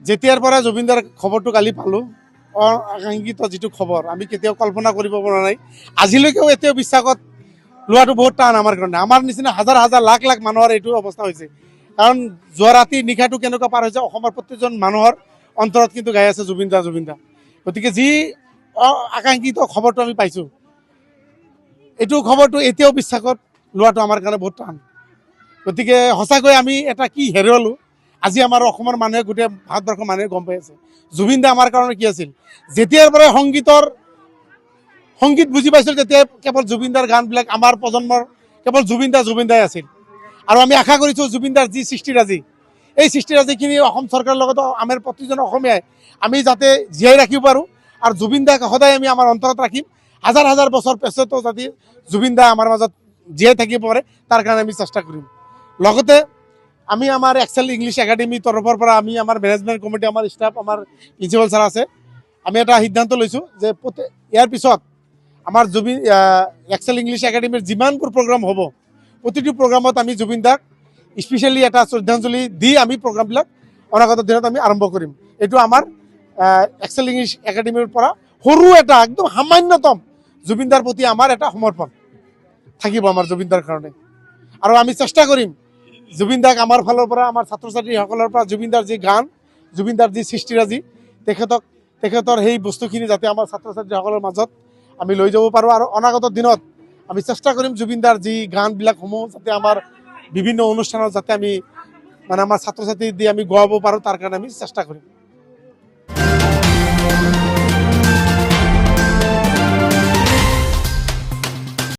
যেতিয়াৰ পৰা জুবিনদাৰ খবৰটো কালি পালোঁ, অনাকাংক্ষিত যিটো খবৰ আমি কেতিয়াও কল্পনা কৰিব পৰা নাই, আজিলৈকেও এতিয়াও বিশ্বাসত লোৱাটো বহুত টান আমাৰ কাৰণে। আমাৰ নিচিনা হাজাৰ হাজাৰ লাখ লাখ মানুহৰ এইটো অৱস্থা হৈছে। কাৰণ যোৱা ৰাতি নিশাটো কেনেকুৱা পাৰ হৈছে অসমৰ প্ৰত্যেকজন মানুহৰ অন্তৰত কিন্তু গাই আছে জুবিন দা জুবিন দা। গতিকে যি আকাংক্ষিত খবৰটো আমি পাইছোঁ, এইটো খবৰটো এতিয়াও বিশ্বাসত লোৱাটো আমাৰ কাৰণে বহুত টান। গতিকে সঁচাকৈ আমি এটা কি হেৰুৱালোঁ আজি আমাৰ অসমৰ মানুহে, গোটেই ভাৰতবৰ্ষৰ মানুহে গম পাই আছে জুবিন দা আমাৰ কাৰণে কি আছিল। যেতিয়াৰ পৰা সংগীত বুজি পাইছিল তেতিয়া কেৱল জুবিন দাৰ গানবিলাক আমাৰ প্ৰজন্মৰ কেৱল জুবিন দাই আছিল। আৰু আমি আশা কৰিছোঁ জুবিন দাৰ যি সৃষ্টিৰাজি, এই সৃষ্টিৰাজিখিনি অসম চৰকাৰৰ লগত আমাৰ প্ৰতিজন অসমীয়াই আমি যাতে জীয়াই ৰাখিব পাৰোঁ। আৰু জুবিন দাক সদায় আমি আমাৰ অন্তৰত ৰাখিম। হাজাৰ হাজাৰ বছৰ পিছতো যাতে জুবিন দা আমাৰ মাজত জীয়াই থাকিব পাৰে তাৰ কাৰণে আমি চেষ্টা কৰিম। লগতে আমি আমাৰ এক্সেল ইংলিছ একাডেমীৰ তৰফৰ পৰা আমি আমাৰ মেনেজমেণ্ট কমিটি, আমাৰ ষ্টাফ, আমাৰ প্ৰিন্সিপাল ছাৰ আছে, আমি এটা সিদ্ধান্ত লৈছোঁ যে ইয়াৰ পিছত আমাৰ এক্সেল ইংলিছ একাডেমীৰ যিমানবোৰ প্ৰগ্ৰাম হ'ব, প্ৰতিটো প্ৰগ্ৰামত আমি জুবিন দাক স্পেচিয়েলি এটা শ্ৰদ্ধাঞ্জলি দি আমি প্ৰগ্ৰামবিলাক অনাগত দিনত আমি আৰম্ভ কৰিম। এইটো আমাৰ এক্সেল ইংলিছ একাডেমীৰ পৰা সৰু এটা একদম সামান্যতম জুবিন দাৰ প্ৰতি আমাৰ এটা সমৰ্পণ থাকিব আমাৰ জুবিন দাৰ কাৰণে। আৰু আমি চেষ্টা কৰিম জুবিন দাক আমাৰ ফালৰ পৰা, আমাৰ ছাত্ৰ ছাত্ৰীসকলৰ পৰা জুবিন দাৰ যি গান, জুবিন দাৰ যি সৃষ্টিৰাজি, তেখেতৰ সেই বস্তুখিনি যাতে আমাৰ ছাত্ৰ ছাত্ৰীসকলৰ মাজত আমি লৈ যাব পাৰোঁ। আৰু অনাগত দিনত আমি চেষ্টা কৰিম জুবিন দাৰ যি গানবিলাকসমূহ যাতে আমাৰ বিভিন্ন অনুষ্ঠানত যাতে আমি আমাৰ ছাত্ৰ ছাত্ৰী দি আমি গোৱাব পাৰোঁ, তাৰ কাৰণে আমি চেষ্টা কৰিম।